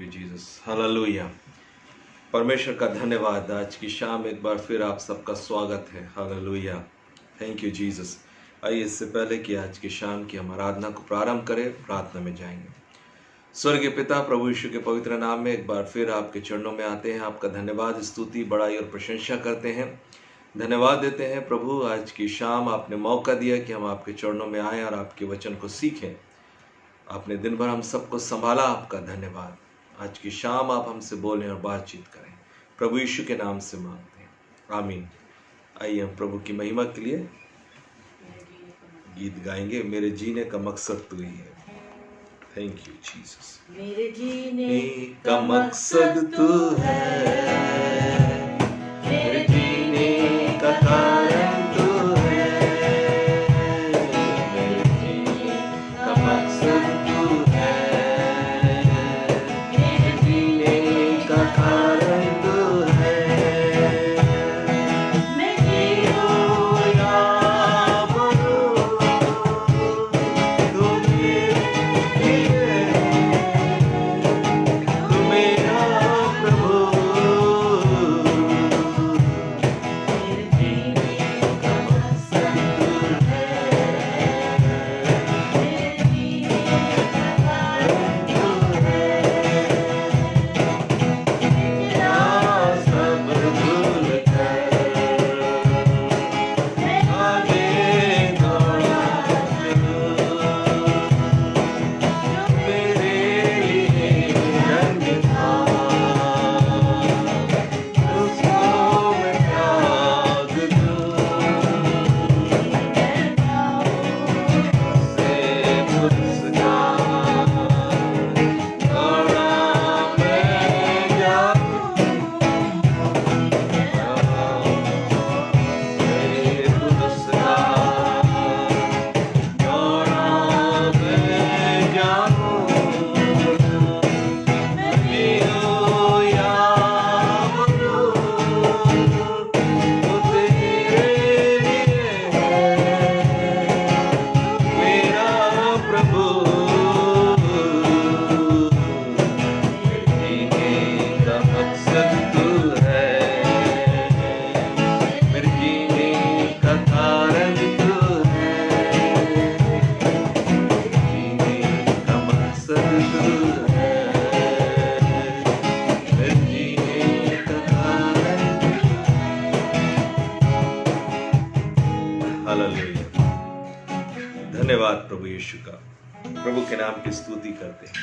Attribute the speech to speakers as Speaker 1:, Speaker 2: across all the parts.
Speaker 1: Jesus, hallelujah. परमेश्वर का धन्यवाद। आज की शाम एक बार फिर आप सबका स्वागत है। Hallelujah, thank you Jesus. आइए इससे पहले कि आज की शाम की हम आराधना को प्रारंभ करें, प्रार्थना में जाएंगे। स्वर्गीय पिता, प्रभु यीशु के पवित्र नाम में एक बार फिर आपके चरणों में आते हैं। आपका धन्यवाद, स्तुति, बड़ाई और प्रशंसा करते हैं। धन्यवाद देते हैं प्रभु, आज की शाम आपने मौका दिया कि हम आपके चरणों में आएँ और आपके वचन को सीखें। आपने दिन भर हम सबको संभाला, आपका धन्यवाद। आज की शाम आप हमसे बोलें और बातचीत करें, प्रभु यीशु के नाम से मांगते हैं, आमीन। आइए हम प्रभु की महिमा के लिए गीत गाएंगे। मेरे जीने का मकसद तू ही है। Thank you Jesus.
Speaker 2: मेरे जीने
Speaker 1: का मकसद तू है, मेरे जीने का कारण तू है, मेरे जीने का मकसद तू है, मेरे जीने का कारण तू है। मैं जीऊं या मरूं, तू मेरे तू मेरा प्रभु। मेरे जीने का मकसद तू है, मेरे जीने का कारण तू है। मेरा सब भूल कर मैं आगे दौड़ा चलूं, जो मेरे लिए रंग था उसको मैं त्याग दूं। मैं जाऊं से मुस्कान दौड़ा मैं जाऊं, मेरे मुस्कान दौड़ा मैं जाऊं। मैं जीऊं या मरूं, तू तेरे लिए है मेरा प्रभु। जीने का मकसद तू है, मेरे जीने का कारण तू है, जीने का मकसद तू है, मेरे जीने का कारण तू है। हालेलुया, धन्यवाद प्रभु यीशु का। प्रभु के नाम की स्तुति करते हैं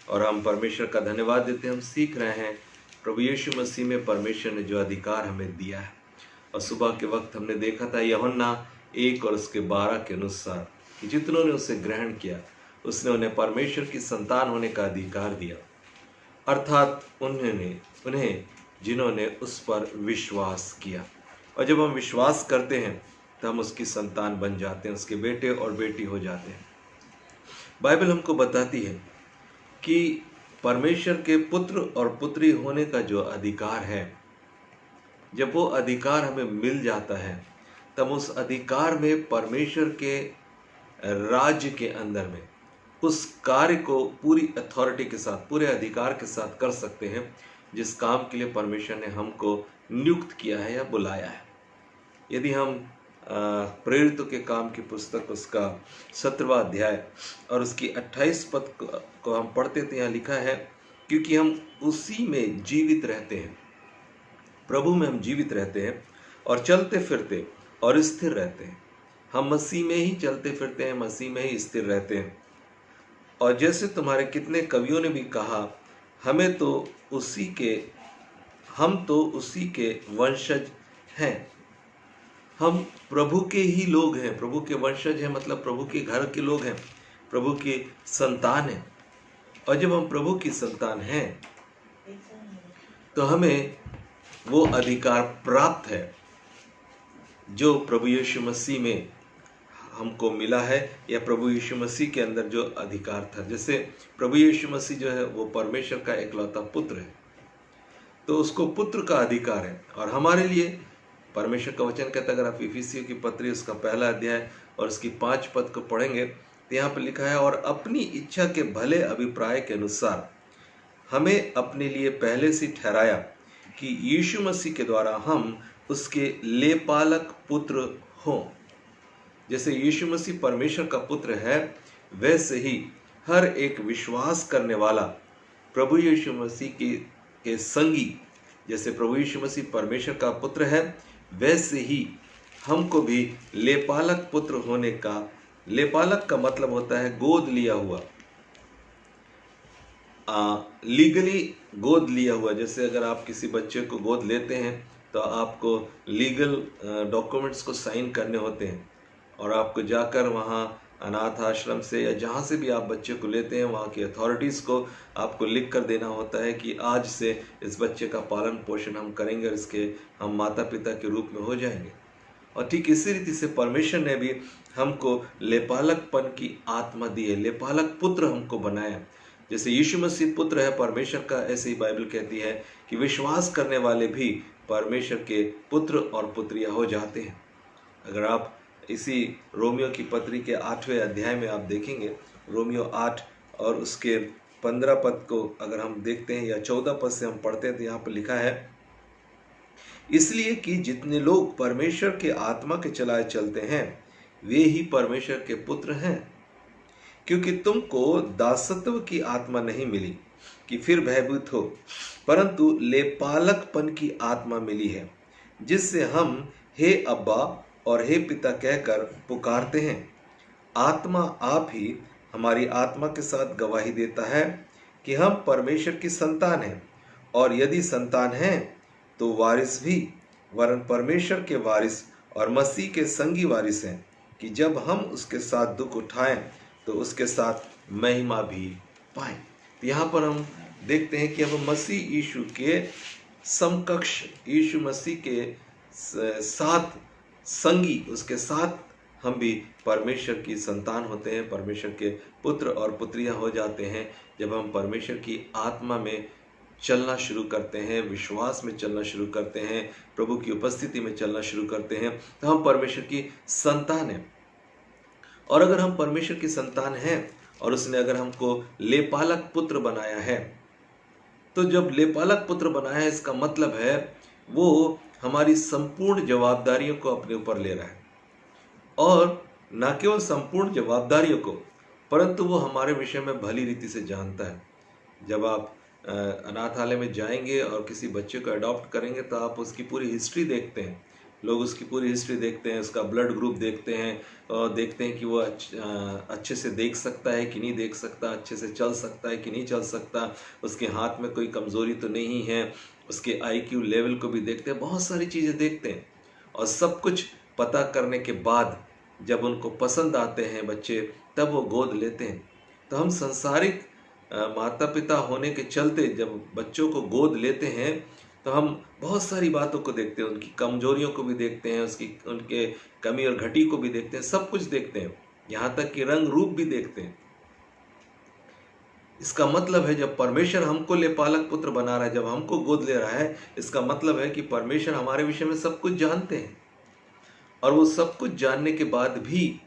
Speaker 1: और हम परमेश्वर का धन्यवाद देते हैं। हम सीख रहे हैं प्रभु यीशु मसीह में परमेश्वर ने जो अधिकार हमें दिया है। और सुबह के वक्त हमने देखा था यूहन्ना 1 और उसके 12 के अनुसार कि जितनों ने उसे ग्रहण किया उसने उन्हें परमेश्वर की संतान होने का अधिकार दिया, अर्थात उन्हें जिन्होंने उस पर विश्वास किया। और जब हम विश्वास करते हैं तो हम उसकी संतान बन जाते हैं, उसके बेटे और बेटी हो जाते हैं। बाइबल हमको बताती है कि परमेश्वर के पुत्र और पुत्री होने का जो अधिकार है, जब वो अधिकार हमें मिल जाता है तब उस अधिकार में परमेश्वर के राज्य के अंदर में उस कार्य को पूरी अथॉरिटी के साथ, पूरे अधिकार के साथ कर सकते हैं जिस काम के लिए परमेश्वर ने हमको नियुक्त किया है या बुलाया है। यदि हम प्रेरितों के काम की पुस्तक उसका 17वां अध्याय और उसकी 28 पद को हम पढ़ते तो यहाँ लिखा है, क्योंकि हम उसी में जीवित रहते हैं, प्रभु में हम जीवित रहते हैं और चलते फिरते और स्थिर रहते हैं। हम मसीह में ही चलते फिरते हैं, मसीह में ही स्थिर रहते हैं। और जैसे तुम्हारे कितने कवियों ने भी कहा, हम तो उसी के वंशज हैं। हम प्रभु के ही लोग हैं, प्रभु के वंशज हैं, मतलब प्रभु के घर के लोग हैं, प्रभु की संतान हैं। और जब हम प्रभु की संतान हैं तो हमें वो अधिकार प्राप्त है जो प्रभु यीशु मसीह में हमको मिला है, या प्रभु यीशु मसीह के अंदर जो अधिकार था। जैसे प्रभु यीशु मसीह जो है वो परमेश्वर का इकलौता पुत्र है, तो उसको पुत्र का अधिकार है। और हमारे लिए परमेश्वर का वचन कहता है, अगर आप इफिसियों की पत्री उसका 1 अध्याय और उसकी 5 पद को पढ़ेंगे तो यहाँ पर लिखा है, और अपनी इच्छा के भले अभिप्राय के अनुसार हमें अपने लिए पहले से ठहराया कि यीशु मसीह के द्वारा हम उसके लेपालक पुत्र हों। जैसे यीशु मसीह परमेश्वर का पुत्र है, वैसे ही हर एक विश्वास करने वाला प्रभु यीशु मसीह के संगी, जैसे प्रभु यीशु मसीह परमेश्वर का पुत्र है, वैसे ही हमको भी लेपालक पुत्र होने का, लेपालक का मतलब होता है गोद लिया हुआ, लीगली गोद लिया हुआ। जैसे अगर आप किसी बच्चे को गोद लेते हैं तो आपको लीगल डॉक्यूमेंट्स को साइन करने होते हैं, और आपको जाकर वहाँ अनाथ आश्रम से या जहाँ से भी आप बच्चे को लेते हैं वहाँ की अथॉरिटीज़ को आपको लिख कर देना होता है कि आज से इस बच्चे का पालन पोषण हम करेंगे और इसके हम माता पिता के रूप में हो जाएंगे। और ठीक इसी रीति से परमेश्वर ने भी हमको लेपालकपन की आत्मा दी है, लेपालक पुत्र हमको बनाया। जैसे यीशु मसीह पुत्र है परमेश्वर का, ऐसे ही बाइबल कहती है कि विश्वास करने वाले भी परमेश्वर के पुत्र और पुत्रियां हो जाते हैं। अगर आप इसी रोमियो की पत्री के 8वें अध्याय में आप देखेंगे, रोमियो 8 और उसके 15 पद को अगर हम देखते हैं या 14 पद से हम पढ़ते हैं तो यहाँ पर लिखा है, इसलिए कि जितने लोग परमेश्वर के आत्मा के चलाए चलते हैं वे ही परमेश्वर के पुत्र हैं। क्योंकि तुमको दासत्व की आत्मा नहीं मिली कि फिर भयभीत हो, परंतु लेपालकपन की आत्मा मिली है, जिससे हम हे अब्बा और हे पिता कहकर पुकारते हैं। आत्मा आप ही हमारी आत्मा के साथ गवाही देता है कि हम परमेश्वर की संतान हैं, और यदि संतान हैं तो वारिस भी, वरन परमेश्वर के वारिस और मसीह के संगी वारिस हैं, कि जब हम उसके साथ दुख उठाएं तो उसके साथ महिमा भी पाएं। तो यहाँ पर हम देखते हैं कि अब मसीह यीशु के समकक्ष, यीशु मसीह के साथ संगी, उसके साथ हम भी परमेश्वर की संतान होते हैं, परमेश्वर के पुत्र और पुत्रियां हो जाते हैं। जब हम परमेश्वर की आत्मा में चलना शुरू करते हैं, विश्वास में चलना शुरू करते हैं, प्रभु की उपस्थिति में चलना शुरू करते हैं, तो हम परमेश्वर की संतान हैं। और अगर हम परमेश्वर की संतान हैं और उसने अगर हमको लेपालक पुत्र बनाया है, तो जब लेपालक पुत्र बनाया है इसका मतलब है वो हमारी संपूर्ण जवाबदारियों को अपने ऊपर ले रहा है, और न केवल संपूर्ण जवाबदारियों को, परंतु वो हमारे विषय में भली रीति से जानता है। जब आप अनाथालय में जाएंगे और किसी बच्चे को अडॉप्ट करेंगे तो आप उसकी पूरी हिस्ट्री देखते हैं, लोग उसकी पूरी हिस्ट्री देखते हैं, उसका ब्लड ग्रुप देखते हैं, और देखते हैं कि वो अच्छे से देख सकता है कि नहीं देख सकता, अच्छे से चल सकता है कि नहीं चल सकता, उसके हाथ में कोई कमज़ोरी तो नहीं है, उसके IQ लेवल को भी देखते हैं, बहुत सारी चीज़ें देखते हैं। और सब कुछ पता करने के बाद जब उनको पसंद आते हैं बच्चे, तब वो गोद लेते हैं। तो हम संसारिक माता पिता होने के चलते जब बच्चों को गोद लेते हैं तो हम बहुत सारी बातों को देखते हैं, उनकी कमजोरियों को भी देखते हैं, उनके कमी और घटी को भी देखते हैं, सब कुछ देखते हैं, यहाँ तक कि रंग रूप भी देखते हैं। इसका मतलब है जब परमेश्वर हमको लेपालक पुत्र बना रहा है, जब हमको गोद ले रहा है, इसका मतलब है कि परमेश्वर हमारे विषय में सब कुछ जानते हैं, और वो सब कुछ जानने के बाद भी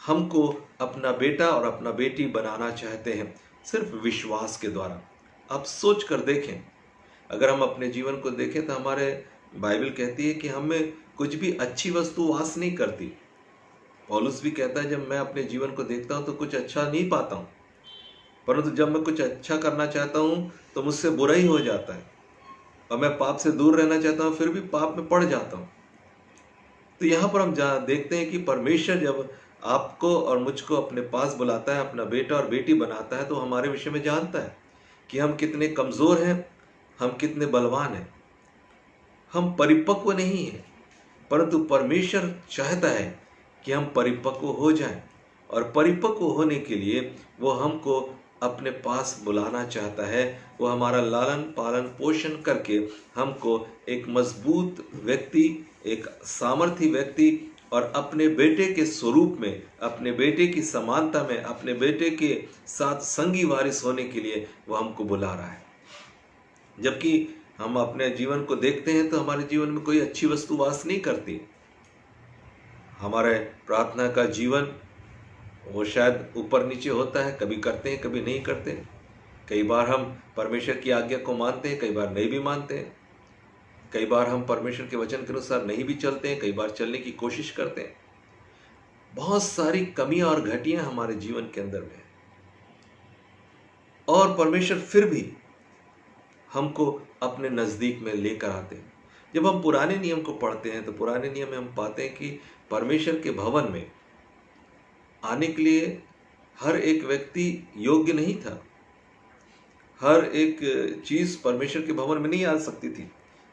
Speaker 1: हमको अपना बेटा और अपना बेटी बनाना चाहते हैं, सिर्फ विश्वास के द्वारा। आप सोच कर देखें, अगर हम अपने जीवन को देखें तो हमारे बाइबल कहती है कि हमें कुछ भी अच्छी वस्तु वास नहीं करती। पौलुस भी कहता है जब मैं अपने जीवन को देखता हूं तो कुछ अच्छा नहीं पाता हूं, परंतु जब मैं कुछ अच्छा करना चाहता हूं तो मुझसे बुरा ही हो जाता है, और मैं पाप से दूर रहना चाहता हूं फिर भी पाप में पड़ जाता हूं। तो यहाँ पर हम देखते हैं कि परमेश्वर जब आपको और मुझको अपने पास बुलाता है, अपना बेटा और बेटी बनाता है, तो हमारे विषय में जानता है कि हम कितने कमज़ोर हैं, हम कितने बलवान हैं, हम परिपक्व नहीं हैं, परंतु परमेश्वर चाहता है कि हम परिपक्व हो जाएं, और परिपक्व होने के लिए वो हमको अपने पास बुलाना चाहता है। वो हमारा लालन पालन पोषण करके हमको एक मजबूत व्यक्ति, एक सामर्थी व्यक्ति और अपने बेटे के स्वरूप में, अपने बेटे की समानता में, अपने बेटे के साथ संगी वारिस होने के लिए वो हमको बुला रहा है। जबकि हम अपने जीवन को देखते हैं तो हमारे जीवन में कोई अच्छी वस्तु वास नहीं करती। हमारे प्रार्थना का जीवन वो शायद ऊपर नीचे होता है, कभी करते हैं कभी नहीं करते, कई बार हम परमेश्वर की आज्ञा को मानते हैं, कई बार नहीं भी मानते हैं। कई बार हम परमेश्वर के वचन के अनुसार नहीं भी चलते हैं, कई बार चलने की कोशिश करते हैं। बहुत सारी कमियां और घटियां हमारे जीवन के अंदर में, और परमेश्वर फिर भी हमको अपने नजदीक में लेकर आते हैं। जब हम पुराने नियम को पढ़ते हैं तो पुराने नियम में हम पाते हैं कि परमेश्वर के भवन में आने के लिए हर एक व्यक्ति योग्य नहीं था। हर एक चीज परमेश्वर के भवन में नहीं आ सकती थी।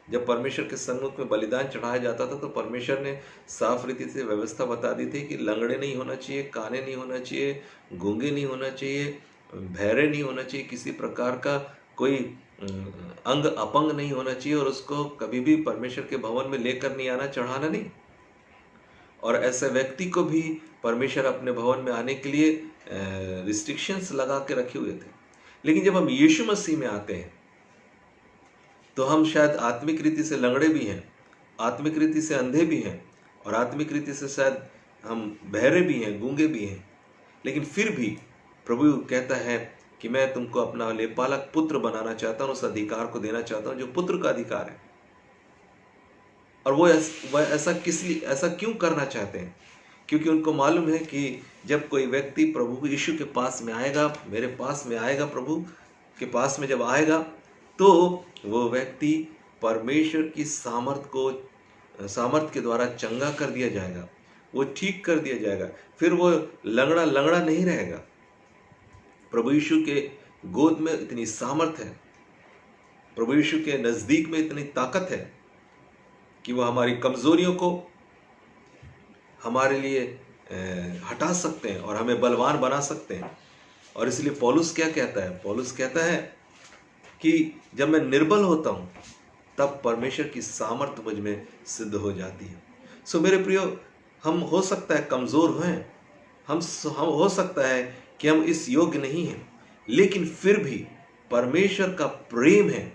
Speaker 1: जब परमेश्वर के सन्मुख में बलिदान चढ़ाया जाता था तो परमेश्वर ने साफ रीति से व्यवस्था बता दी थी कि लंगड़े नहीं होना चाहिए, काने नहीं होना चाहिए, गूंगे नहीं होना चाहिए, बहरे नहीं होना चाहिए, किसी प्रकार का कोई अंग अपंग नहीं होना चाहिए, और उसको कभी भी परमेश्वर के भवन में लेकर नहीं आना, चढ़ाना नहीं। और ऐसे व्यक्ति को भी परमेश्वर अपने भवन में आने के लिए रिस्ट्रिक्शंस लगा के रखे हुए थे। लेकिन जब हम यीशु मसीह में आते हैं तो हम शायद आत्मिक रीति से लंगड़े भी हैं, आत्मिक रीति से अंधे भी हैं, और आत्मिक रीति से शायद हम बहरे भी हैं, गूंगे भी हैं, लेकिन फिर भी प्रभु कहता है कि मैं तुमको अपना लेपालक पुत्र बनाना चाहता हूँ, उस अधिकार को देना चाहता हूँ जो पुत्र का अधिकार है। और वो ऐसा क्यों करना चाहते हैं? क्योंकि उनको मालूम है कि जब कोई व्यक्ति प्रभु यीशु के पास में आएगा, मेरे पास में आएगा, प्रभु के पास में जब आएगा, तो वो व्यक्ति परमेश्वर की सामर्थ के द्वारा चंगा कर दिया जाएगा, वो ठीक कर दिया जाएगा। फिर वो लंगड़ा नहीं रहेगा। प्रभु यीशु के गोद में इतनी सामर्थ है, प्रभु यीशु के नजदीक में इतनी ताकत है कि वो हमारी कमजोरियों को हमारे लिए हटा सकते हैं और हमें बलवान बना सकते हैं। और इसलिए पौलुस क्या कहता है? पौलुस कहता है कि जब मैं निर्बल होता हूं तब परमेश्वर की सामर्थ मुझ में सिद्ध हो जाती है। सो मेरे प्रियो, हम हो सकता है कमजोर हैं, हम हो सकता है कि हम इस योग्य नहीं हैं, लेकिन फिर भी परमेश्वर का प्रेम है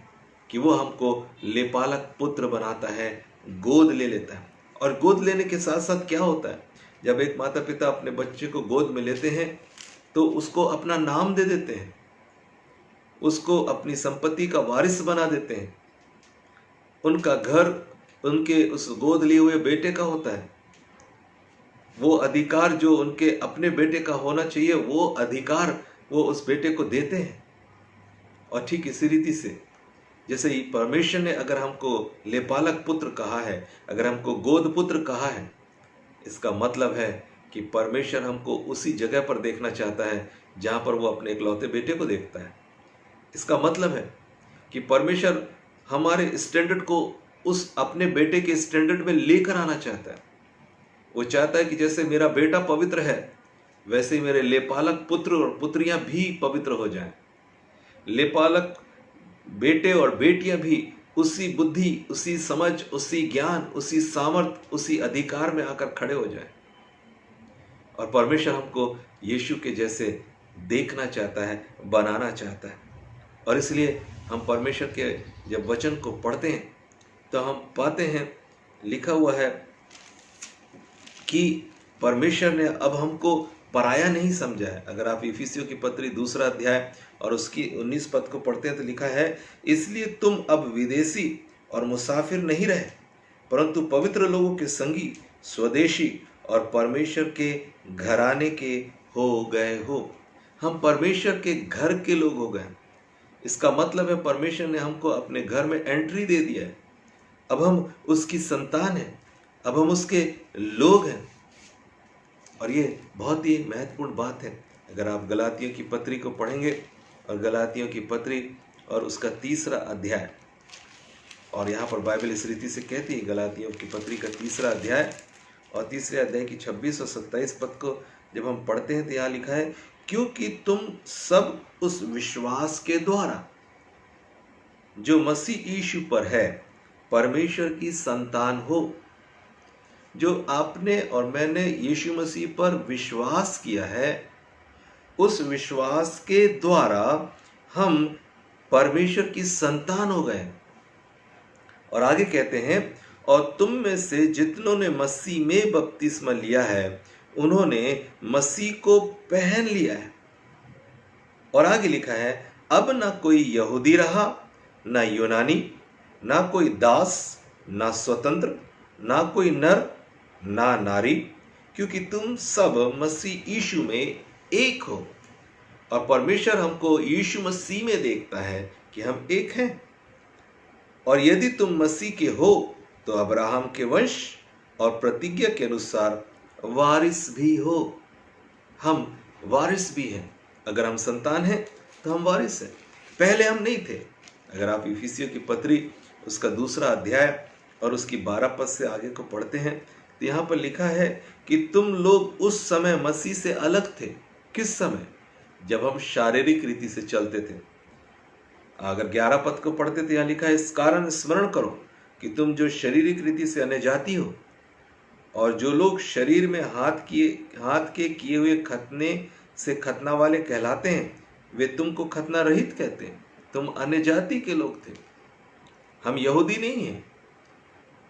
Speaker 1: कि वो हमको लेपालक पुत्र बनाता है, गोद ले लेता है। और गोद लेने के साथ साथ क्या होता है, जब एक माता पिता अपने बच्चे को गोद में लेते हैं तो उसको अपना नाम दे देते हैं, उसको अपनी संपत्ति का वारिस बना देते हैं। उनका घर उनके उस गोद लिए हुए बेटे का होता है। वो अधिकार जो उनके अपने बेटे का होना चाहिए, वो अधिकार वो उस बेटे को देते हैं। और ठीक इसी रीति से जैसे ही परमेश्वर ने अगर हमको लेपालक पुत्र कहा है, अगर हमको गोद पुत्र कहा है, इसका मतलब है कि परमेश्वर हमको उसी जगह पर देखना चाहता है जहां पर वो अपने इकलौते बेटे को देखता है। इसका मतलब है कि परमेश्वर हमारे स्टैंडर्ड को उस अपने बेटे के स्टैंडर्ड में लेकर आना चाहता है। वो चाहता है कि जैसे मेरा बेटा पवित्र है, वैसे ही मेरे लेपालक पुत्र और पुत्रियां भी पवित्र हो जाएं। लेपालक बेटे और बेटियां भी उसी बुद्धि, उसी समझ, उसी ज्ञान, उसी सामर्थ, उसी अधिकार में आकर खड़े हो जाएं। और परमेश्वर हमको यीशु के जैसे देखना चाहता है, बनाना चाहता है। और इसलिए हम परमेश्वर के जब वचन को पढ़ते हैं तो हम पाते हैं, लिखा हुआ है कि परमेश्वर ने अब हमको पराया नहीं समझा है। अगर आप इफिसियों की पत्री 2 अध्याय और उसकी 19 पद को पढ़ते हैं तो लिखा है, इसलिए तुम अब विदेशी और मुसाफिर नहीं रहे, परंतु पवित्र लोगों के संगी, स्वदेशी और परमेश्वर के घराने के हो गए हो। हम परमेश्वर के घर के लोग हो गए। इसका मतलब है परमेश्वर ने हमको अपने घर में एंट्री दे दिया है। अब हम उसकी संतान हैं, अब हम उसके लोग हैं। और ये बहुत ही महत्वपूर्ण बात है। अगर आप गलातियों की पत्री को पढ़ेंगे, और गलातियों की पत्री और उसका 3 अध्याय, और यहाँ पर बाइबल इस रीति से कहती है, गलातियों की पत्री का 3 अध्याय और 3 अध्याय की 26 और 27 पद को जब हम पढ़ते हैं तो यहाँ लिखा है, क्योंकि तुम सब उस विश्वास के द्वारा जो मसीह यीशु पर है परमेश्वर की संतान हो। जो आपने और मैंने यीशु मसीह पर विश्वास किया है, उस विश्वास के द्वारा हम परमेश्वर की संतान हो गए। और आगे कहते हैं, और तुम में से जितनों ने मसीह में बपतिस्मा लिया है, उन्होंने मसीह को पहन लिया है। और आगे लिखा है, अब न कोई यहूदी रहा, न यूनानी, ना कोई दास, ना स्वतंत्र, ना कोई नर, ना नारी, क्योंकि तुम सब मसीह यीशु में एक हो। और परमेश्वर हमको यीशु मसीह में देखता है कि हम एक हैं। और यदि तुम मसीह के हो तो अब्राहम के वंश और प्रतिज्ञा के अनुसार वारिस भी हो। हम वारिस भी हैं। अगर हम संतान हैं तो हम वारिस हैं। पहले हम नहीं थे। अगर आप इफिसियों की पत्री उसका 2 अध्याय और उसकी 12 पद से आगे को पढ़ते हैं तो यहाँ पर लिखा है कि तुम लोग उस समय मसीह से अलग थे। किस समय? जब हम शारीरिक रीति से चलते थे। अगर 11 पद को पढ़ते तो यहाँ लिखा है, इस कारण स्मरण करो कि तुम जो शारीरिक रीति से अन्य जाति हो और जो लोग शरीर में हाथ के किए हुए खतने से खतना वाले कहलाते हैं, वे तुमको खतना रहित कहते हैं। तुम अन्य जाति के लोग थे। हम यहूदी नहीं हैं,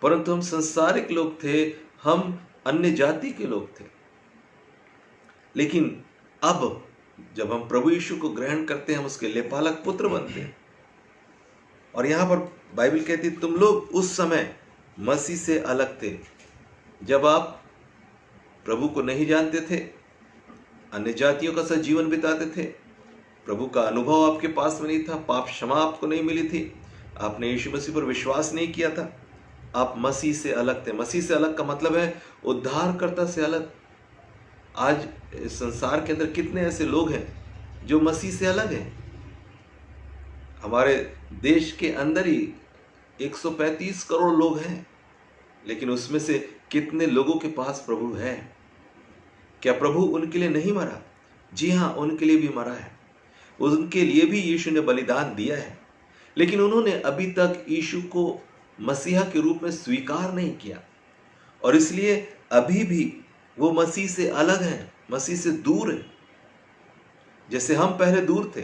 Speaker 1: परंतु हम संसारिक लोग थे। हम अन्य जाति के लोग थे। लेकिन अब जब हम प्रभु यीशु को ग्रहण करते हैं, हम उसके लेपालक पुत्र बनते हैं। और यहां पर बाइबल कहती तुम लोग उस समय मसीह से अलग थे, जब आप प्रभु को नहीं जानते थे, अन्य जातियों का साथ जीवन बिताते थे, प्रभु का अनुभव आपके पास में नहीं था, पाप क्षमा आपको नहीं मिली थी, आपने यीशु मसीह पर विश्वास नहीं किया था, आप मसीह से अलग थे। मसीह से अलग का मतलब है उद्धारकर्ता से अलग। आज संसार के अंदर कितने ऐसे लोग हैं जो मसीह से अलग हैं। हमारे देश के अंदर ही 135 करोड़ लोग हैं, लेकिन उसमें से कितने लोगों के पास प्रभु है? क्या प्रभु उनके लिए नहीं मरा? जी हाँ, उनके लिए भी मरा है। उनके लिए भी यीशु ने बलिदान दिया है, लेकिन उन्होंने अभी तक यीशु को मसीहा के रूप में स्वीकार नहीं किया। और इसलिए अभी भी वो मसीह से अलग है, मसीह से दूर है। जैसे हम पहले दूर थे,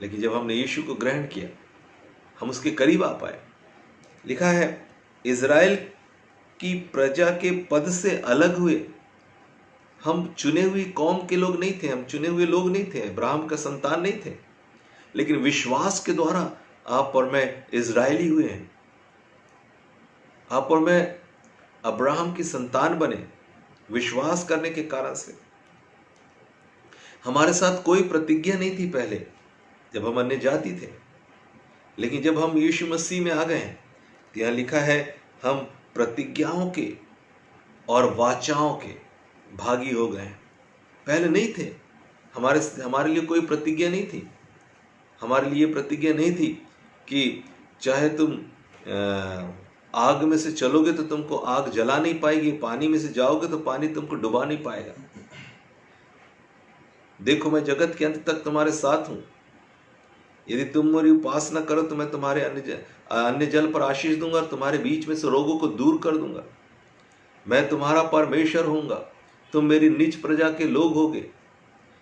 Speaker 1: लेकिन जब हमने यीशु को ग्रहण किया, हम उसके करीब आ पाए। लिखा है, इज़राइल की प्रजा के पद से अलग हुए। हम चुने हुई कौम के लोग नहीं थे, हम चुने हुए लोग नहीं थे, अब्राहम का संतान नहीं थे, लेकिन विश्वास के द्वारा आप और मैं इज़राइली हुए हैं। आप और मैं अब्राहम की संतान बने विश्वास करने के कारण से। हमारे साथ कोई प्रतिज्ञा नहीं थी पहले जब हम अन्य जाति थे, लेकिन जब हम यीशु मसीह में आ गए हैं तो यहाँ लिखा है, हम प्रतिज्ञाओं के और वाचाओं के भागी हो गए। पहले नहीं थे। हमारे लिए कोई प्रतिज्ञा नहीं थी। हमारे लिए प्रतिज्ञा नहीं थी कि चाहे तुम आग में से चलोगे तो तुमको आग जला नहीं पाएगी, पानी में से जाओगे तो पानी तुमको डुबा नहीं पाएगा। देखो, मैं जगत के अंत तक तुम्हारे साथ हूं। यदि तुम मेरी उपासना करो तो मैं तुम्हारे अन्य जल पर आशीष दूंगा और तुम्हारे बीच में से रोगों को दूर कर दूंगा। मैं तुम्हारा परमेश्वर होऊंगा, तुम मेरी निज प्रजा के लोग होगे।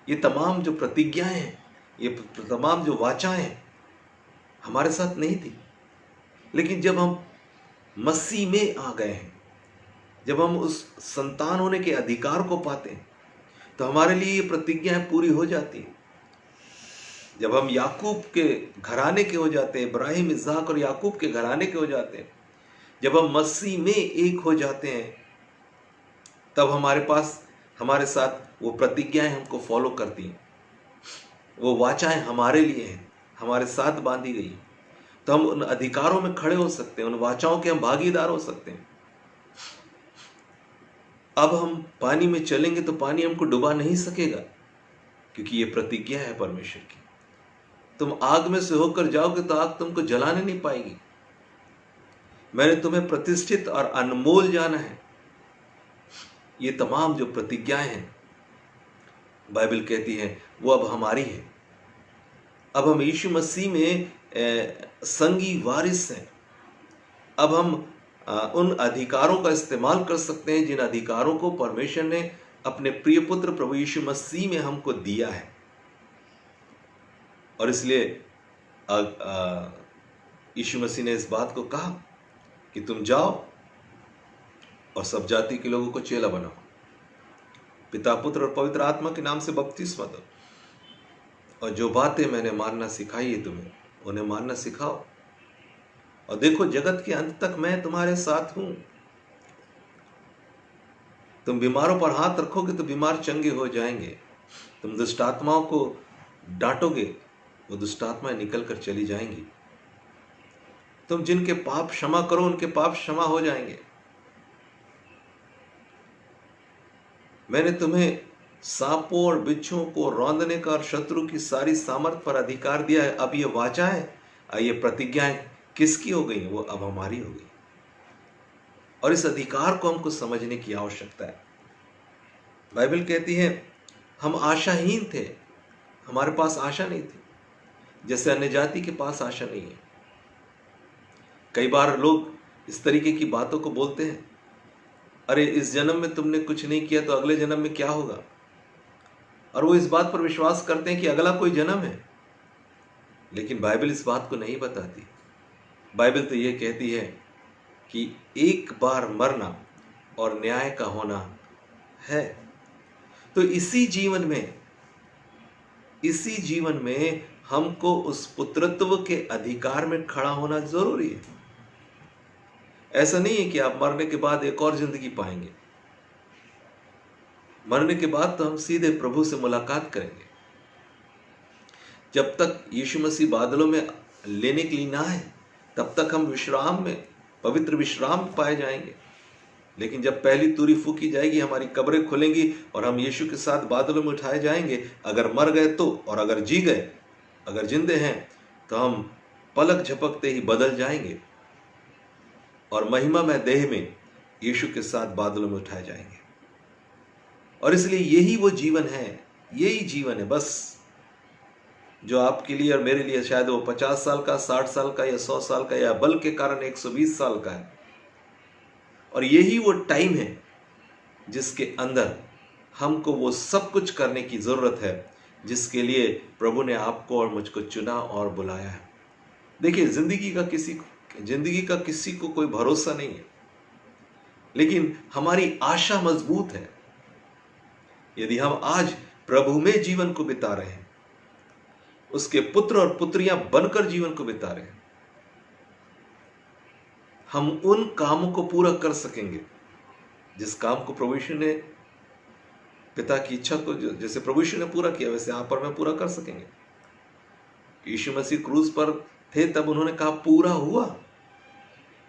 Speaker 1: ये तमाम जो प्रतिज्ञाएं हैं, ये तमाम जो वाचाएं हैं, हमारे साथ नहीं थी। लेकिन जब हम मसीह में आ गए हैं, जब हम उस संतान होने के अधिकार को पाते हैं, तो हमारे लिए ये प्रतिज्ञाएं पूरी हो जाती हैं। जब हम याकूब के घराने के हो जाते हैं, इब्राहिम, इसहाक और याकूब के घराने के हो जाते हैं, जब हम मसीह में एक हो जाते हैं, तब हमारे साथ वो प्रतिज्ञाएं हमको फॉलो करती हैं। वो वाचाएं हमारे लिए हैं, हमारे साथ बांधी गई हैं। तो हम उन अधिकारों में खड़े हो सकते हैं, उन वाचाओं के हम भागीदार हो सकते हैं। अब हम पानी में चलेंगे तो पानी हमको डुबा नहीं सकेगा, क्योंकि ये प्रतिज्ञा है परमेश्वर की। तुम आग में से होकर जाओगे तो आग तुमको जलाने नहीं पाएगी। मैंने तुम्हें प्रतिष्ठित और अनमोल जाना है। ये तमाम जो प्रतिज्ञाएं हैं, बाइबल कहती है, वो अब हमारी है। अब हम यीशु मसीह में संगी वारिस हैं। अब हम उन अधिकारों का इस्तेमाल कर सकते हैं जिन अधिकारों को परमेश्वर ने अपने प्रिय पुत्र प्रभु यीशु मसीह में हमको दिया है। और इसलिए यीशु मसीह ने इस बात को कहा कि तुम जाओ और सब जाति के लोगों को चेला बनाओ, पिता, पुत्र और पवित्र आत्मा के नाम से बपतिस्मा दो और जो बातें मैंने मानना सिखाई है तुम्हें, उन्हें मानना सिखाओ। और देखो, जगत के अंत तक मैं तुम्हारे साथ हूं। तुम बीमारों पर हाथ रखोगे तो बीमार चंगे हो जाएंगे। तुम दुष्ट आत्माओं को डांटोगे, वो दुष्ट आत्माएं निकल कर चली जाएंगी। तुम जिनके पाप क्षमा करो, उनके पाप क्षमा हो जाएंगे। मैंने तुम्हें सांपों और बिच्छुओं को रौंदने का और शत्रु की सारी सामर्थ पर अधिकार दिया है। अब ये वाचाएं, ये प्रतिज्ञाएं किसकी हो गई? वो अब हमारी हो गई। और इस अधिकार को हमको समझने की आवश्यकता है। बाइबल कहती है हम आशाहीन थे, हमारे पास आशा नहीं थी, जैसे अन्य जाति के पास आशा नहीं है। कई बार लोग इस तरीके की बातों को बोलते हैं, अरे इस जन्म में तुमने कुछ नहीं किया तो अगले जन्म में क्या होगा? और वो इस बात पर विश्वास करते हैं कि अगला कोई जन्म है। लेकिन बाइबल इस बात को नहीं बताती। बाइबल तो ये कहती है कि एक बार मरना और न्याय का होना है। तो इसी जीवन में हमको उस पुत्रत्व के अधिकार में खड़ा होना जरूरी है। ऐसा नहीं है कि आप मरने के बाद एक और जिंदगी पाएंगे। मरने के बाद तो हम सीधे प्रभु से मुलाकात करेंगे। जब तक यीशु मसीह बादलों में लेने के लिए ना आए, तब तक हम विश्राम में, पवित्र विश्राम पाए जाएंगे। लेकिन जब पहली तुरी फूकी जाएगी, हमारी कब्रें खुलेंगी और हम यीशु के साथ बादलों में उठाए जाएंगे। अगर मर गए तो, और अगर जी गए, अगर जिंदे हैं तो हम पलक झपकते ही बदल जाएंगे और महिमामय देह में यीशु के साथ बादलों में उठाए जाएंगे। और इसलिए यही वो जीवन है, यही जीवन है बस, जो आपके लिए और मेरे लिए शायद वो 50 साल का, 60 साल का या 100 साल का, या बल के कारण 120 साल का है। और यही वो टाइम है जिसके अंदर हमको वो सब कुछ करने की जरूरत है जिसके लिए प्रभु ने आपको और मुझको चुना और बुलाया है। देखिए, जिंदगी का किसी को कोई भरोसा नहीं है, लेकिन हमारी आशा मजबूत है। यदि हम आज प्रभु में जीवन को बिता रहे हैं, उसके पुत्र और पुत्रियां बनकर जीवन को बिता रहे हैं, हम उन कामों को पूरा कर सकेंगे जिस काम को प्रभु यीशु ने, पिता की इच्छा को जैसे प्रभु यीशु ने पूरा किया, वैसे आप और मैं पूरा कर सकेंगे। यीशु मसीह क्रूस पर थे, तब उन्होंने कहा पूरा हुआ।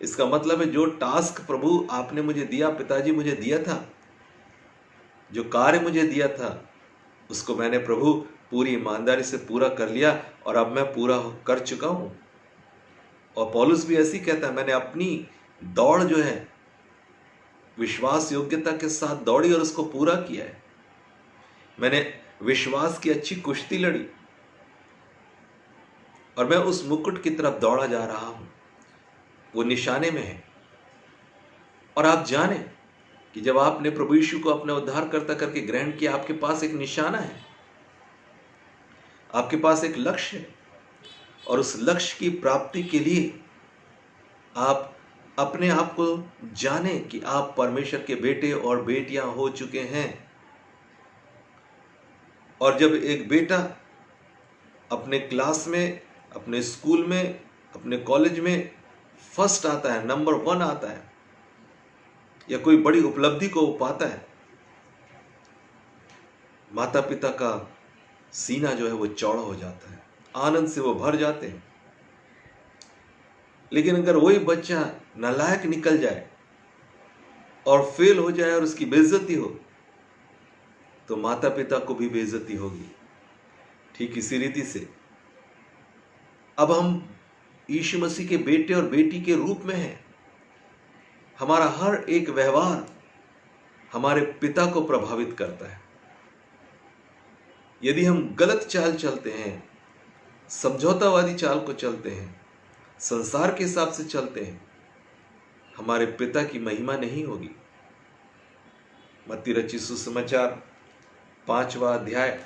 Speaker 1: इसका मतलब है जो टास्क प्रभु आपने मुझे दिया, पिताजी मुझे दिया था, जो कार्य मुझे दिया था, उसको मैंने प्रभु पूरी ईमानदारी से पूरा कर लिया और अब मैं पूरा कर चुका हूं। और पौलुस भी ऐसी कहता है, मैंने अपनी दौड़ जो है विश्वास योग्यता के साथ दौड़ी और उसको पूरा किया है। मैंने विश्वास की अच्छी कुश्ती लड़ी और मैं उस मुकुट की तरफ दौड़ा जा रहा हूं, वो निशाने में है। और आप जाने कि जब आपने प्रभु यीशु को अपने उद्धारकर्ता करके ग्रहण किया, आपके पास एक निशाना है, आपके पास एक लक्ष्य है। और उस लक्ष्य की प्राप्ति के लिए आप अपने आप को जाने कि आप परमेश्वर के बेटे और बेटियां हो चुके हैं। और जब एक बेटा अपने क्लास में, अपने स्कूल में, अपने कॉलेज में फर्स्ट आता है, नंबर 1 आता है, या कोई बड़ी उपलब्धि को पाता है, माता पिता का सीना जो है वो चौड़ा हो जाता है, आनंद से वो भर जाते हैं। लेकिन अगर वही बच्चा नालायक निकल जाए और फेल हो जाए और उसकी बेइज्जती हो, तो माता पिता को भी बेइज्जती होगी। ठीक इसी रीति से अब हम यीशु मसीह के बेटे और बेटी के रूप में हैं। हमारा हर एक व्यवहार हमारे पिता को प्रभावित करता है। यदि हम गलत चाल चलते हैं, समझौतावादी चाल को चलते हैं, संसार के हिसाब से चलते हैं, हमारे पिता की महिमा नहीं होगी। मत्ती रचित सुसमाचार 5वां अध्याय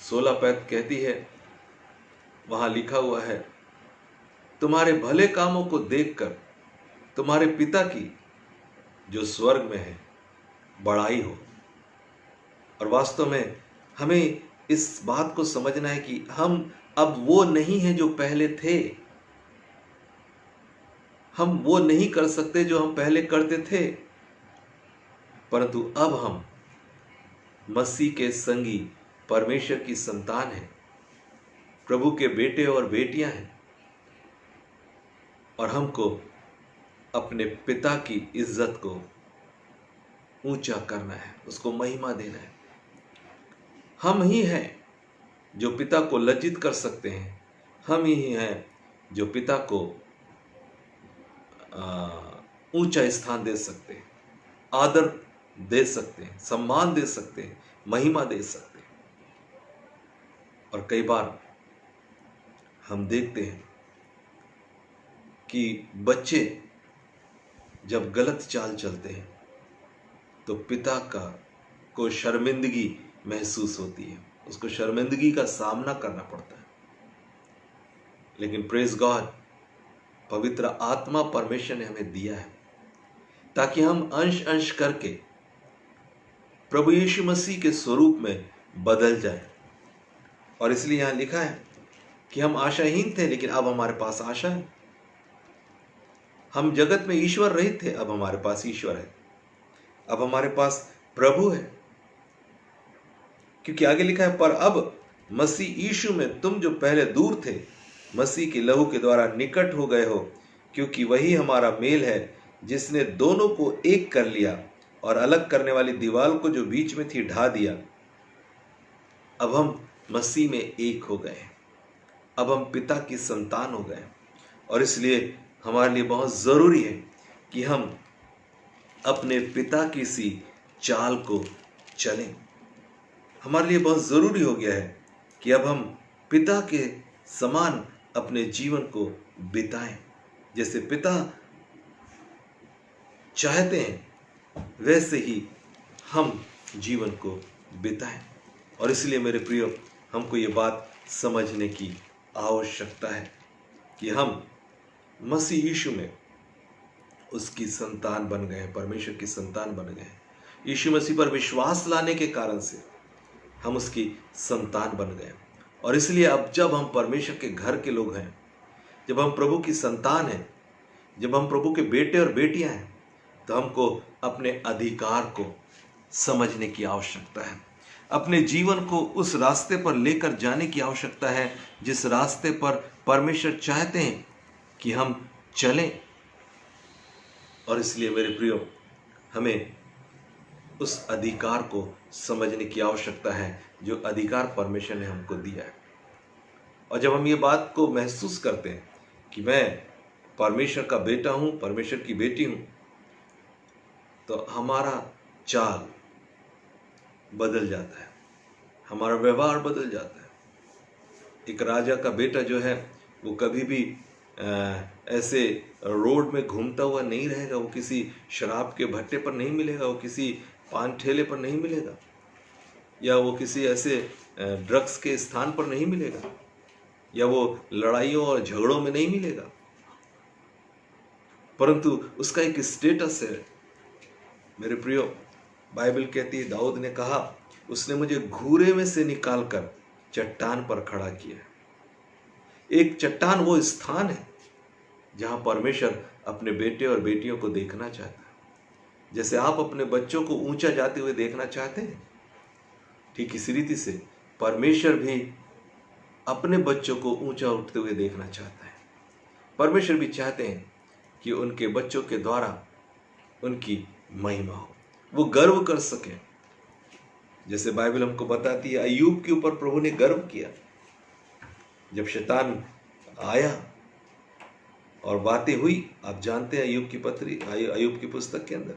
Speaker 1: 16 पद कहती है, वहां लिखा हुआ है, तुम्हारे भले कामों को देखकर तुम्हारे पिता की जो स्वर्ग में है बड़ाई हो। और वास्तव में हमें इस बात को समझना है कि हम अब वो नहीं है जो पहले थे। हम वो नहीं कर सकते जो हम पहले करते थे, परंतु अब हम मसीह के संगी परमेश्वर की संतान हैं, प्रभु के बेटे और बेटियां हैं, और हमको अपने पिता की इज्जत को ऊंचा करना है, उसको महिमा देना है। हम ही हैं जो पिता को लज्जित कर सकते हैं। हम ही हैं जो पिता को ऊंचा स्थान दे सकते हैं, आदर दे सकते हैं, सम्मान दे सकते हैं, महिमा दे सकते हैं। और कई बार हम देखते हैं कि बच्चे जब गलत चाल चलते हैं तो पिता को शर्मिंदगी महसूस होती है, उसको शर्मिंदगी का सामना करना पड़ता है। लेकिन प्रेज गॉड, पवित्र आत्मा परमेश्वर ने हमें दिया है ताकि हम अंश अंश करके प्रभु यीशु मसीह के स्वरूप में बदल जाए। और इसलिए यहां लिखा है कि हम आशाहीन थे लेकिन अब हमारे पास आशा है। हम जगत में ईश्वर रहित थे, अब हमारे पास ईश्वर है, अब हमारे पास प्रभु है। क्योंकि आगे लिखा है, पर अब मसीह यीशु में तुम जो पहले दूर थे मसीह के लहू के द्वारा निकट हो गए हो, क्योंकि वही हमारा मेल है जिसने दोनों को एक कर लिया और अलग करने वाली दीवार को जो बीच में थी ढा दिया। अब हम मसीह में एक हो गए, अब हम पिता की संतान हो गए। और इसलिए हमारे लिए बहुत जरूरी है कि हम अपने पिता की सी चाल को चलें। हमारे लिए बहुत जरूरी हो गया है कि अब हम पिता के समान अपने जीवन को बिताएं। जैसे पिता चाहते हैं वैसे ही हम जीवन को बिताएं। और इसलिए मेरे प्रियो, हमको ये बात समझने की आवश्यकता है कि हम मसीह यीशु में उसकी संतान बन गए, परमेश्वर की संतान बन गए। यीशु मसीह पर विश्वास लाने के कारण से हम उसकी संतान बन गए। और इसलिए अब जब हम परमेश्वर के घर के लोग हैं, जब हम प्रभु की संतान हैं, जब हम प्रभु के बेटे और बेटियां हैं, तो हमको अपने अधिकार को समझने की आवश्यकता है। अपने जीवन को उस रास्ते पर लेकर जाने की आवश्यकता है जिस रास्ते पर परमेश्वर चाहते हैं कि हम चलें। और इसलिए मेरे प्रियो, हमें उस अधिकार को समझने की आवश्यकता है जो अधिकार परमेश्वर ने हमको दिया है। और जब हम ये बात को महसूस करते हैं कि मैं परमेश्वर का बेटा हूं, परमेश्वर की बेटी हूं, तो हमारा चाल बदल जाता है, हमारा व्यवहार बदल जाता है। एक राजा का बेटा जो है वो कभी भी ऐसे रोड में घूमता हुआ नहीं रहेगा, वो किसी शराब के भट्टे पर नहीं मिलेगा, वो किसी पान ठेले पर नहीं मिलेगा, या वो किसी ऐसे ड्रग्स के स्थान पर नहीं मिलेगा, या वो लड़ाइयों और झगड़ों में नहीं मिलेगा। परंतु उसका एक स्टेटस है। मेरे प्रियो, बाइबल कहती है, दाऊद ने कहा, उसने मुझे घूरे में से निकालकर चट्टान पर खड़ा किया। एक चट्टान वो स्थान है जहां परमेश्वर अपने बेटे और बेटियों को देखना चाहता है। जैसे आप अपने बच्चों को ऊंचा जाते हुए देखना चाहते हैं, ठीक इसी रीति से परमेश्वर भी अपने बच्चों को ऊंचा उठते हुए देखना चाहता है। परमेश्वर भी चाहते हैं कि उनके बच्चों के द्वारा उनकी महिमा हो, वो गर्व कर सके। जैसे बाइबल हमको बताती है, अय्यूब के ऊपर प्रभु ने गर्व किया। जब शैतान आया और बातें हुई, आप जानते हैं अय्यूब की पुस्तक के अंदर,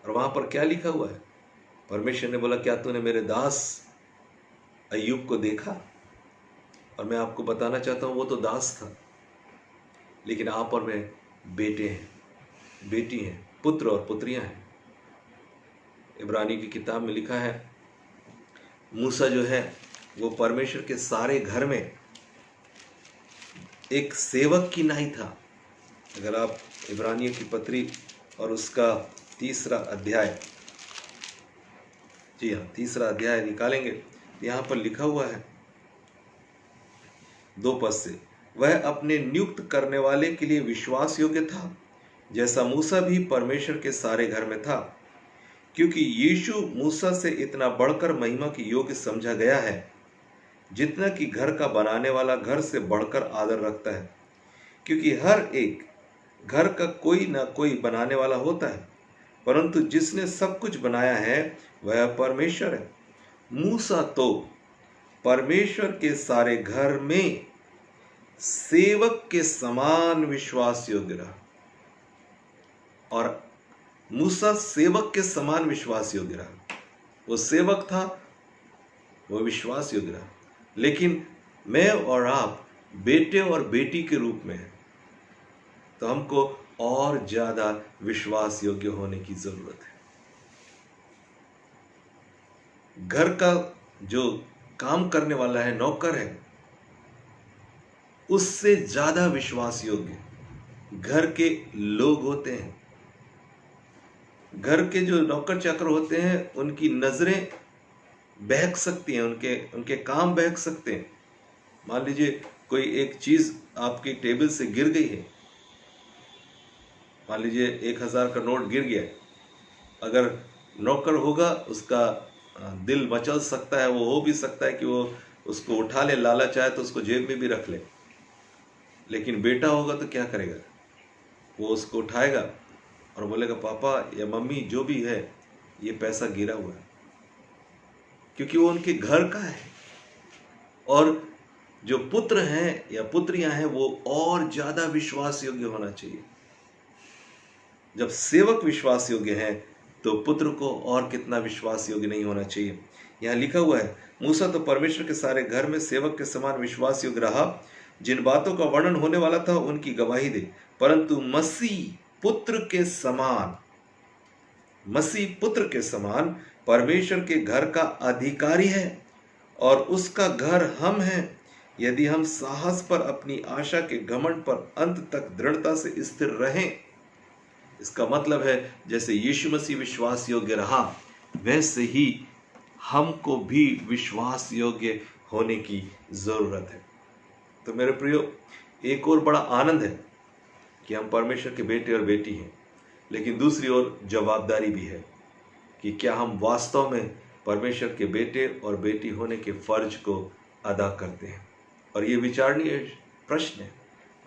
Speaker 1: और वहां पर क्या लिखा हुआ है? परमेश्वर ने बोला, क्या तूने मेरे दास अय्यूब को देखा? और मैं आपको बताना चाहता हूं, वो तो दास था, लेकिन आप और मैं बेटे हैं, बेटी हैं, पुत्र और पुत्रियां हैं। इब्रानी की किताब में लिखा है, मूसा जो है वो परमेश्वर के सारे घर में एक सेवक की नाई था। अगर आप इब्रानियों की पत्री और उसका 3 अध्याय, जी हाँ 3 अध्याय निकालेंगे यहां पर लिखा हुआ है 2 पद से, वह अपने नियुक्त करने वाले के लिए विश्वास योग्य था, जैसा मूसा भी परमेश्वर के सारे घर में था। क्योंकि यीशु मूसा से इतना बढ़कर महिमा की योग्य समझा गया है, जितना कि घर का बनाने वाला घर से बढ़कर आदर रखता है। क्योंकि हर एक घर का कोई ना कोई बनाने वाला होता है, परंतु जिसने सब कुछ बनाया है वह परमेश्वर है। मूसा तो परमेश्वर के सारे घर में सेवक के समान विश्वास योग्य रहा, और मूसा सेवक के समान विश्वास योग्य रहा। वो सेवक था, वो विश्वास योग्य रहा। लेकिन मैं और आप बेटे और बेटी के रूप में हैं, तो हमको और ज्यादा विश्वास योग्य होने की जरूरत है। घर का जो काम करने वाला है, नौकर है, उससे ज्यादा विश्वास योग्य घर के लोग होते हैं। घर के जो नौकर चाकर होते हैं, उनकी नजरें बहक सकती हैं, उनके काम बहक सकते हैं। मान लीजिए कोई एक चीज आपकी टेबल से गिर गई है, मान लीजिए 1000 का नोट गिर गया, अगर नौकर होगा उसका दिल मचल सकता है, वो हो भी सकता है कि वो उसको उठा ले, लालच आए तो उसको जेब में भी रख ले। लेकिन बेटा होगा तो क्या करेगा, वो उसको उठाएगा और बोलेगा पापा या मम्मी जो भी है, ये पैसा गिरा हुआ है, क्योंकि वो उनके घर का है। और जो पुत्र हैं या पुत्रियां हैं, वो और ज्यादा विश्वास योग्य होना चाहिए। जब सेवक विश्वास योग्य हैं, तो पुत्र को और कितना विश्वास योग्य नहीं होना चाहिए। यहां लिखा हुआ है, मूसा तो परमेश्वर के सारे घर में सेवक के समान विश्वास योग्य रहा, जिन बातों का वर्णन होने वाला था उनकी गवाही दे। परंतु मसीह पुत्र के समान परमेश्वर के घर का अधिकारी है, और उसका घर हम हैं, यदि हम साहस पर, अपनी आशा के घमंड पर अंत तक दृढ़ता से स्थिर रहें। इसका मतलब है, जैसे यीशु मसीह विश्वास योग्य रहा, वैसे ही हमको भी विश्वास योग्य होने की जरूरत है। तो मेरे प्रियो, एक और बड़ा आनंद है कि हम परमेश्वर के बेटे और बेटी हैं, लेकिन दूसरी ओर जवाबदारी भी है कि क्या हम वास्तव में परमेश्वर के बेटे और बेटी होने के फर्ज को अदा करते हैं। और ये विचारणीय प्रश्न है।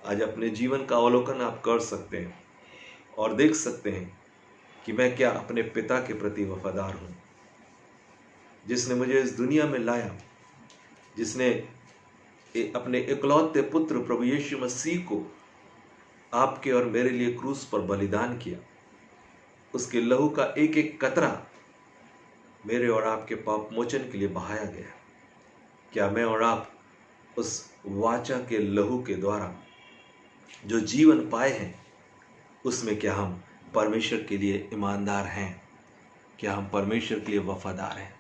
Speaker 1: आज अपने जीवन का अवलोकन आप कर सकते हैं और देख सकते हैं कि मैं क्या अपने पिता के प्रति वफादार हूं, जिसने मुझे इस दुनिया में लाया, जिसने अपने इकलौते पुत्र प्रभु यीशु मसीह को आपके और मेरे लिए क्रूस पर बलिदान किया। उसके लहू का एक एक कतरा मेरे और आपके पाप मोचन के लिए बहाया गया। क्या मैं और आप उस वाचा के लहू के द्वारा जो जीवन पाए हैं, उसमें क्या हम परमेश्वर के लिए ईमानदार हैं? क्या हम परमेश्वर के लिए वफादार हैं?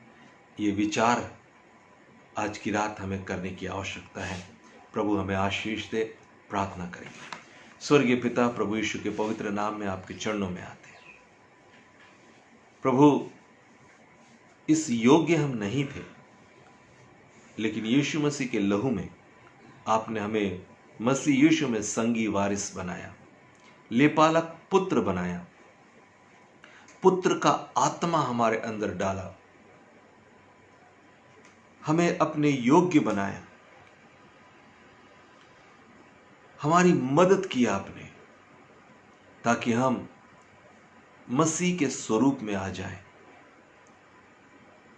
Speaker 1: ये विचार आज की रात हमें करने की आवश्यकता है। प्रभु हमें आशीष दे। प्रार्थना करें। स्वर्गीय पिता, प्रभु यीशु के पवित्र नाम में आपके चरणों में आते हैं। प्रभु, इस योग्य हम नहीं थे, लेकिन यीशु मसीह के लहू में आपने हमें मसीह यीशु में संगी वारिस बनाया, लेपालक पुत्र बनाया, पुत्र का आत्मा हमारे अंदर डाला, हमें अपने योग्य बनाया, हमारी मदद की आपने, ताकि हम मसीह के स्वरूप में आ जाएं।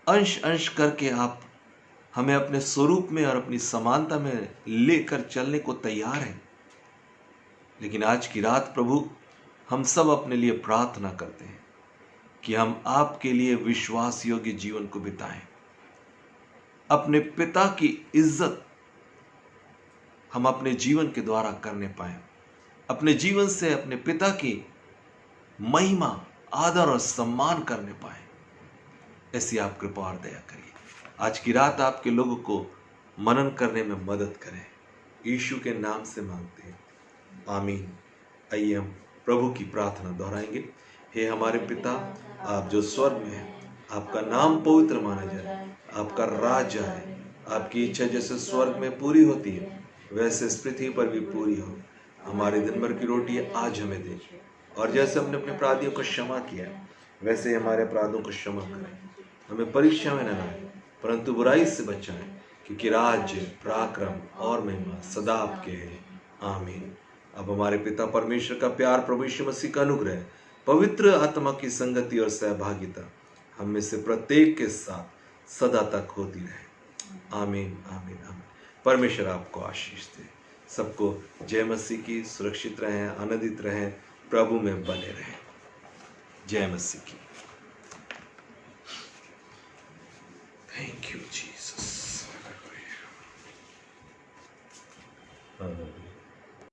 Speaker 1: अंश अंश करके आप हमें अपने स्वरूप में और अपनी समानता में लेकर चलने को तैयार हैं। लेकिन आज की रात प्रभु, हम सब अपने लिए प्रार्थना करते हैं कि हम आपके लिए विश्वास योग्य जीवन को बिताएं। अपने पिता की इज्जत हम अपने जीवन के द्वारा करने पाएं। अपने जीवन से अपने पिता की महिमा, आदर और सम्मान करने पाएं। ऐसी आप कृपा और दया करिए। आज की रात आपके लोगों को मनन करने में मदद करें। यीशु के नाम से मांगते हैं, आमीन। आइए हम प्रभु की प्रार्थना दोहराएंगे। हे हमारे पिता, आप जो स्वर्ग में हैं, आपका नाम पवित्र माना जाए, आपका राज आए, आपकी इच्छा जैसे स्वर्ग में पूरी होती है वैसे इस पृथ्वी पर भी पूरी हो। हमारी दिन भर की रोटी आज हमें दे, और जैसे हमने अपने अपराधियों को क्षमा किया वैसे ही हमारे अपराधों को क्षमा करें। हमें परीक्षा में न लाए परंतु बुराई से बचाएं, क्योंकि राज्य, पराक्रम और महिमा सदा आपके हैं। आमीन। अब हमारे पिता परमेश्वर का प्यार, प्रभु यीशु मसीह का अनुग्रह, पवित्र आत्मा की संगति और सहभागिता हम में से प्रत्येक के साथ सदा तक होती रहे। आमीन आमीन आमीन। परमेश्वर आपको आशीष दे। सबको जय मसीह की। सुरक्षित रहें, आनंदित रहें, प्रभु में बने रहें। जय मसीह की। Thank you ji.